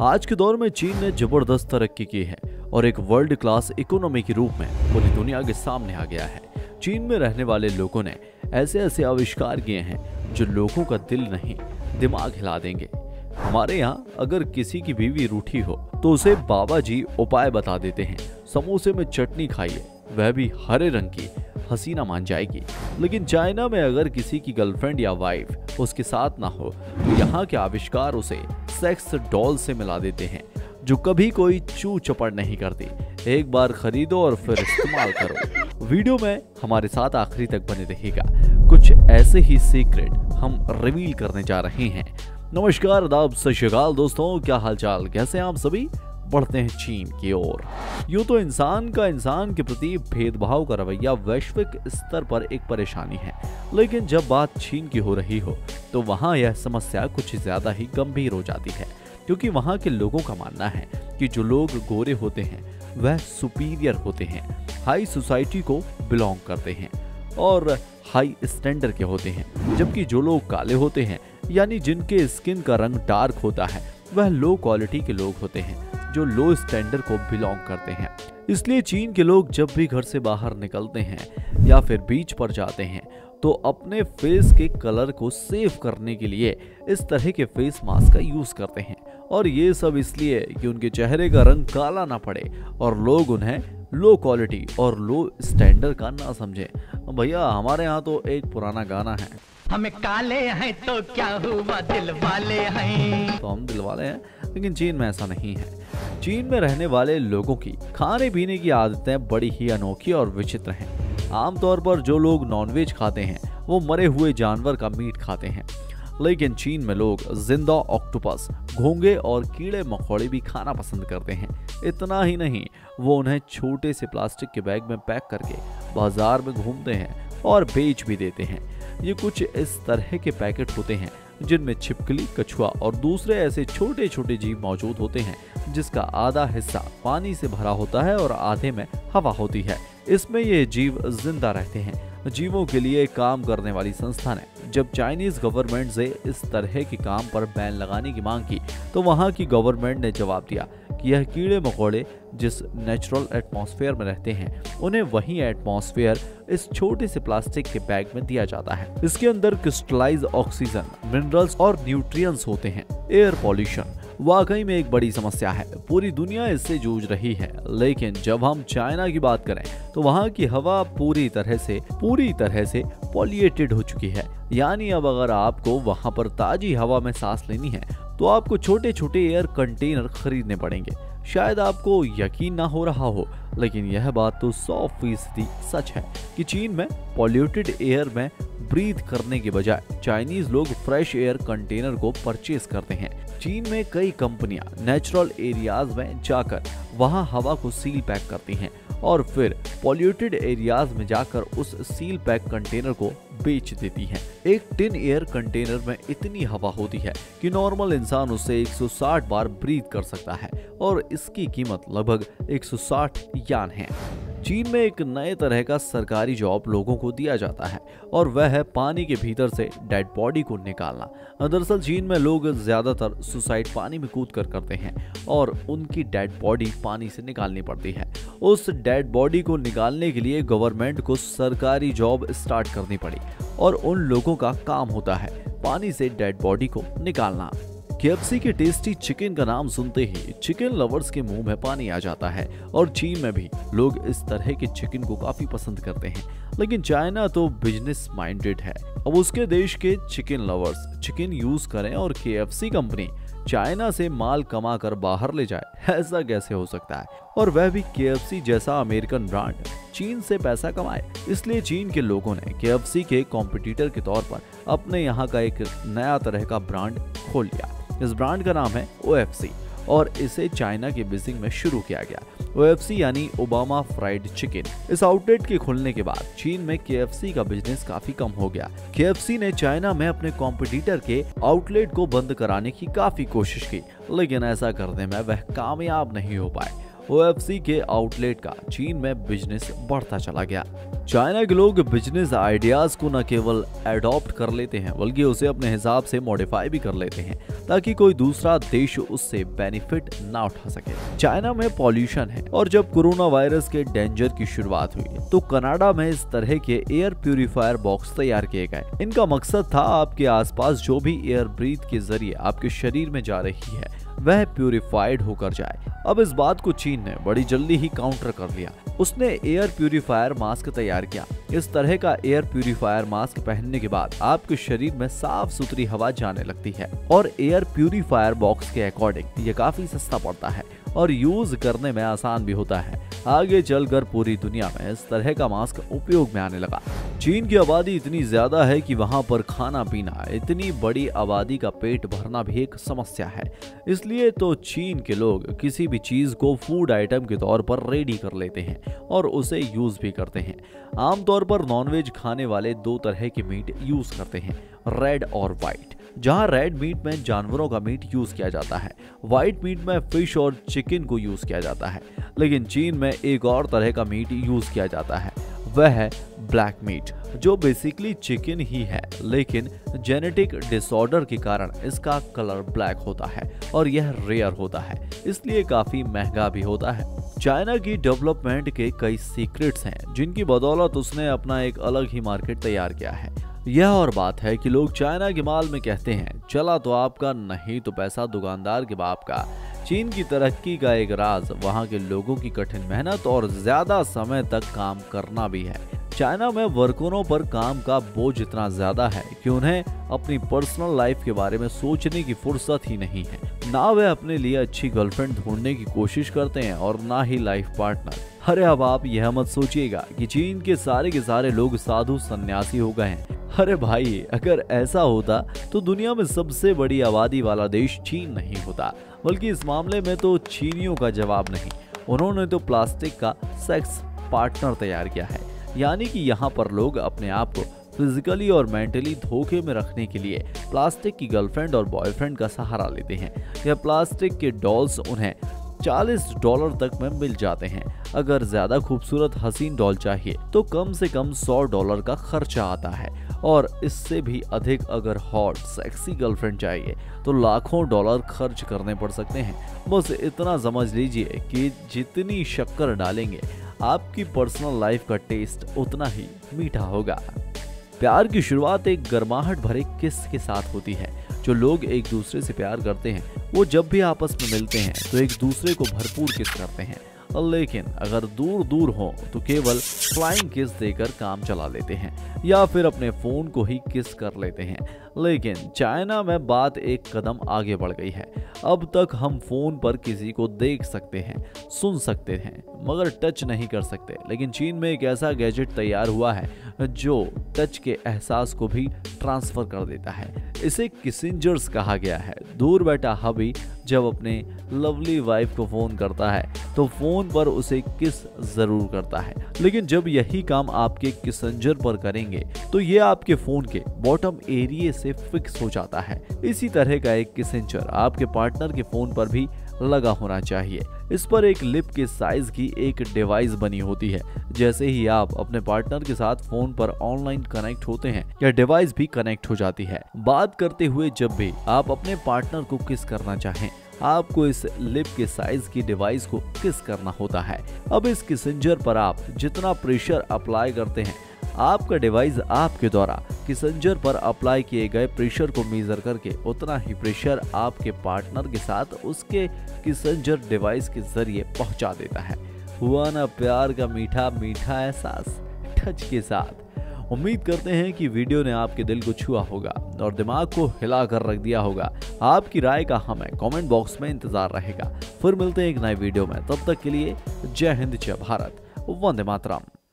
आज के दौर में चीन ने जबरदस्त तरक्की की है और एक वर्ल्ड क्लास इकोनॉमी के रूप में पूरी दुनिया के सामने आ गया है। चीन में रहने वाले लोगों ने ऐसे ऐसे आविष्कार किए हैं जो लोगों का दिल नहीं दिमाग हिला देंगे। हमारे यहाँ अगर किसी की बीवी रूठी हो तो उसे बाबा जी उपाय बता देते हैं। समोसे में चटनी खाइए, वह भी हरे रंग की, हसीना मान जाएगी। लेकिन चाइना में अगर किसी की गर्लफ्रेंड या वाइफ उसके साथ ना हो तो यहाँ के आविष्कार उसे सेक्स डॉल से मिला देते हैं जो कभी कोई चू चपड़ नहीं करती। एक बार खरीदो और फिर इस्तेमाल करो। वीडियो में हमारे साथ आखिरी तक बने रहिएगा, कुछ ऐसे ही सीक्रेट हम रिवील करने जा रहे हैं। नमस्कार, आदाब, सत श्री अकाल दोस्तों, क्या हालचाल, कैसे हैं आप सभी। बढ़ते हैं चीन की ओर। यूं तो इंसान के प्रति भेदभाव का रवैया वैश्विक स्तर पर एक परेशानी है, लेकिन जब बात चीन की हो रही हो तो वहां यह समस्या कुछ ज्यादा ही गंभीर हो जाती है, क्योंकि वहां के लोगों का मानना है कि जो लोग गोरे होते हैं वह सुपीरियर होते हैं, हाई सोसाइटी को बिलोंग करते हैं और हाई स्टैंडर्ड के होते हैं, जबकि जो लोग काले होते हैं यानी जिनके स्किन का रंग डार्क होता है वह लो क्वालिटी के लोग होते हैं जो लो स्टैंडर्ड को बिलोंग करते हैं। इसलिए चीन के लोग जब भी घर से बाहर निकलते हैं या फिर बीच पर जाते हैं तो अपने फेस के कलर को सेव करने के लिए इस तरह के फेस मास्क का यूज करते हैं, और ये सब इसलिए कि उनके चेहरे का रंग काला ना पड़े और लोग उन्हें लो क्वालिटी और लो स्टैंडर्ड का ना समझे। भैया हमारे यहाँ तो एक पुराना गाना है, हमें काले हैं तो क्या हुआ, दिल वाले हैं। तो हम दिल वाले हैं, लेकिन चीन में ऐसा नहीं है। चीन में रहने वाले लोगों की खाने पीने की आदतें बड़ी ही अनोखी और विचित्र हैं। आमतौर पर जो लोग नॉनवेज खाते हैं वो मरे हुए जानवर का मीट खाते हैं, लेकिन चीन में लोग जिंदा ऑक्टोपस, घोंगे और कीड़े मकोड़े भी खाना पसंद करते हैं। इतना ही नहीं, वो उन्हें छोटे से प्लास्टिक के बैग में पैक करके बाजार में घूमते हैं और बेच भी देते हैं। ये कुछ इस तरह के पैकेट होते हैं जिनमें छिपकली, कछुआ और दूसरे ऐसे छोटे छोटे जीव मौजूद होते हैं जिसका आधा हिस्सा पानी से भरा होता है और आधे में हवा होती है। इसमें ये जीव जिंदा रहते हैं। जीवों के लिए काम करने वाली संस्था ने जब चाइनीज गवर्नमेंट से इस तरह के काम पर बैन लगाने की मांग की तो वहां की गवर्नमेंट ने जवाब दिया कि यह कीड़े मकोड़े जिस नेचुरल एटमॉस्फेयर में रहते हैं उन्हें वही एटमॉस्फेयर इस छोटे से प्लास्टिक के बैग में दिया जाता है। इसके अंदर क्रिस्टलाइज ऑक्सीजन, मिनरल्स और न्यूट्रिएंट्स होते हैं। एयर पॉल्यूशन वाकई में एक बड़ी समस्या है, पूरी दुनिया इससे जूझ रही है। लेकिन जब हम चाइना की बात करें तो वहाँ की हवा पूरी तरह से पॉल्यूटेड हो चुकी है। यानी अब अगर आपको वहाँ पर ताजी हवा में सांस लेनी है तो आपको छोटे छोटे एयर कंटेनर खरीदने पड़ेंगे। शायद आपको यकीन ना हो रहा हो, लेकिन यह बात तो 100% सच है कि चीन में पॉल्यूटेड एयर में ब्रीथ करने के बजाय चाइनीज लोग फ्रेश एयर कंटेनर को परचेज करते हैं। चीन में कई कंपनियां नेचुरल एरियाज में जाकर वहां हवा को सील पैक करती हैं और फिर पॉल्यूटेड एरियाज में जाकर उस सील पैक कंटेनर को बेच देती हैं। एक टिन एयर कंटेनर में इतनी हवा होती है कि नॉर्मल इंसान उससे 160 बार ब्रीथ कर सकता है और इसकी कीमत लगभग 160 यान है। चीन में एक नए तरह का सरकारी जॉब लोगों को दिया जाता है और वह है पानी के भीतर से डेड बॉडी को निकालना। दरअसल चीन में लोग ज्यादातर सुसाइड पानी में कूद कर करते हैं और उनकी डेड बॉडी पानी से निकालनी पड़ती है। उस डेड बॉडी को निकालने के लिए गवर्नमेंट को सरकारी जॉब स्टार्ट करनी पड़ी और उन लोगों का काम होता है पानी से डेड बॉडी को निकालना। KFC के टेस्टी चिकन का नाम सुनते ही चिकन लवर्स के मुंह में पानी आ जाता है और चीन में भी लोग इस तरह के चिकन को काफी पसंद करते हैं। लेकिन चाइना तो बिजनेस माइंडेड है। अब उसके देश के चिकन लवर्स चिकन यूज करें और KFC कंपनी चाइना से माल कमा कर बाहर ले जाए, ऐसा कैसे हो सकता है, और वह भी KFC जैसा अमेरिकन ब्रांड चीन से पैसा कमाए। इसलिए चीन के लोगों ने KFC के कॉम्पिटिटर के तौर पर अपने यहाँ का एक नया तरह का ब्रांड खोल लिया। इस ब्रांड का नाम है OFC और इसे चाइना के बीजिंग में शुरू किया गया। OFC यानी ओबामा फ्राइड चिकन। इस आउटलेट के खुलने के बाद चीन में KFC का बिजनेस काफी कम हो गया। KFC ने चाइना में अपने कॉम्पिटिटर के आउटलेट को बंद कराने की काफी कोशिश की, लेकिन ऐसा करने में वह कामयाब नहीं हो पाए OFC के आउटलेट का चीन में बिजनेस बढ़ता चला गया। चाइना के लोग बिजनेस आइडियाज को न केवल एडॉप्ट कर लेते हैं बल्कि उसे अपने हिसाब से मॉडिफाई भी कर लेते हैं ताकि कोई दूसरा देश उससे बेनिफिट ना उठा सके। चाइना में पॉल्यूशन है और जब कोरोना वायरस के डेंजर की शुरुआत हुई तो कनाडा में इस तरह के एयर प्यूरिफायर बॉक्स तैयार किए गए। इनका मकसद था आपके आसपास जो भी एयर ब्रीथ के जरिए आपके शरीर में जा रही है वह प्यूरिफाइड होकर जाए। अब इस बात को चीन ने बड़ी जल्दी ही काउंटर कर लिया। उसने एयर प्यूरिफायर मास्क तैयार किया। इस तरह का एयर प्यूरिफायर मास्क पहनने के बाद आपके शरीर में साफ सुथरी हवा जाने लगती है और एयर प्यूरिफायर बॉक्स के अकॉर्डिंग ये काफी सस्ता पड़ता है और यूज करने में आसान भी होता है। आगे चलकर पूरी दुनिया में इस तरह का मास्क उपयोग में आने लगा। चीन की आबादी इतनी ज्यादा है कि वहां पर खाना पीना, इतनी बड़ी आबादी का पेट भरना भी एक समस्या है। इसलिए तो चीन के लोग किसी भी चीज को फूड आइटम के तौर पर रेडी कर लेते हैं और उसे यूज भी करते हैं। आमतौर पर नॉनवेज खाने वाले दो तरह के मीट यूज करते हैं, रेड और व्हाइट। जहां रेड मीट में जानवरों का मीट यूज किया जाता है, व्हाइट मीट में फिश और चिकन को यूज किया जाता है। लेकिन चीन में एक और तरह का मीट यूज किया जाता है, वह है ब्लैक मीट, जो बेसिकली चिकन ही है लेकिन जेनेटिक डिसऑर्डर के कारण इसका कलर ब्लैक होता है और यह रेयर होता है, इसलिए काफी महंगा भी होता है। चाइना की डेवलपमेंट के कई सीक्रेट्स हैं जिनकी बदौलत उसने अपना एक अलग ही मार्केट तैयार किया है। यह और बात है कि लोग चाइना के माल में कहते हैं चला तो आपका, नहीं तो पैसा दुकानदार के बाप का। चीन की तरक्की का एक राज वहां के लोगों की कठिन मेहनत और ज्यादा समय तक काम करना भी है। चाइना में वर्करों पर काम का बोझ इतना ज्यादा है कि उन्हें अपनी पर्सनल लाइफ के बारे में सोचने की फुर्सत ही नहीं है। ना वे अपने लिए अच्छी गर्लफ्रेंड ढूंढने की कोशिश करते हैं और ना ही लाइफ पार्टनर। अरे अब आप यह मत सोचिएगा कि चीन के सारे लोग साधु सन्यासी हो गए हैं। अरे भाई, अगर ऐसा होता तो दुनिया में सबसे बड़ी आबादी वाला देश चीन नहीं होता। बल्कि इस मामले में तो चीनियों का जवाब नहीं, उन्होंने तो प्लास्टिक का सेक्स पार्टनर तैयार किया है। यानी कि यहाँ पर लोग अपने आप को फिजिकली और मेंटली धोखे में रखने के लिए प्लास्टिक की गर्लफ्रेंड और बॉयफ्रेंड का सहारा लेते हैं। यह प्लास्टिक के डॉल्स उन्हें $40 तक में मिल जाते हैं। अगर ज्यादा खूबसूरत हसीन डॉल चाहिए तो कम से कम $100 का खर्चा आता है और इससे भी अधिक अगर हॉट सेक्सी गर्लफ्रेंड चाहिए तो लाखों डॉलर खर्च करने पड़ सकते हैं। बस इतना समझ लीजिए कि जितनी शक्कर डालेंगे आपकी पर्सनल लाइफ का टेस्ट उतना ही मीठा होगा। प्यार की शुरुआत एक गर्माहट भरे किस के साथ होती है। जो लोग एक दूसरे से प्यार करते हैं वो जब भी आपस में मिलते हैं तो एक दूसरे को भरपूर किस करते हैं, लेकिन अगर दूर दूर हो तो केवल फ्लाइंग किस देकर काम चला लेते हैं या फिर अपने फोन को ही किस कर लेते हैं। लेकिन चाइना में बात एक कदम आगे बढ़ गई है। अब तक हम फोन पर किसी को देख सकते हैं, सुन सकते हैं, मगर टच नहीं कर सकते। लेकिन चीन में एक ऐसा गैजेट तैयार हुआ है जो टच के एहसास को भी ट्रांसफर कर देता है। इसे किसिंजर्स कहा गया है। दूर बैठा हबी जब अपने लवली वाइफ को फोन करता है तो फोन पर उसे किस जरूर करता है, लेकिन जब यही काम आपके किसेंजर पर करेंगे तो ये आपके फोन के बॉटम एरिया से फिक्स हो जाता है। इसी तरह का एक किसेंजर आपके पार्टनर के फोन पर भी लगा होना चाहिए। इस पर एक लिप के साइज की एक डिवाइस बनी होती है। जैसे ही आप अपने पार्टनर के साथ फोन पर ऑनलाइन कनेक्ट होते हैं यह डिवाइस भी कनेक्ट हो जाती है। बात करते हुए जब भी आप अपने पार्टनर को किस करना चाहें आपको इस लिप के साइज की डिवाइस को किस करना होता है। अब इस किसेंजर पर आप जितना प्रेशर अप्लाई करते हैं आपका डिवाइस आपके द्वारा किसेंजर पर अप्लाई किए गए प्रेशर को मेजर करके उतना ही प्रेशर आपके पार्टनर के साथ उसके किसेंजर डिवाइस के जरिए पहुंचा देता है। हुआ ना प्यार का मीठा मीठा एहसास टच के साथ। उम्मीद करते हैं कि वीडियो ने आपके दिल को छुआ होगा और दिमाग को हिला कर रख दिया होगा। आपकी राय का हमें कमेंट बॉक्स में इंतजार रहेगा। फिर मिलते हैं एक नए वीडियो में, तब तक के लिए जय हिंद जय भारत, वंदे मातरम।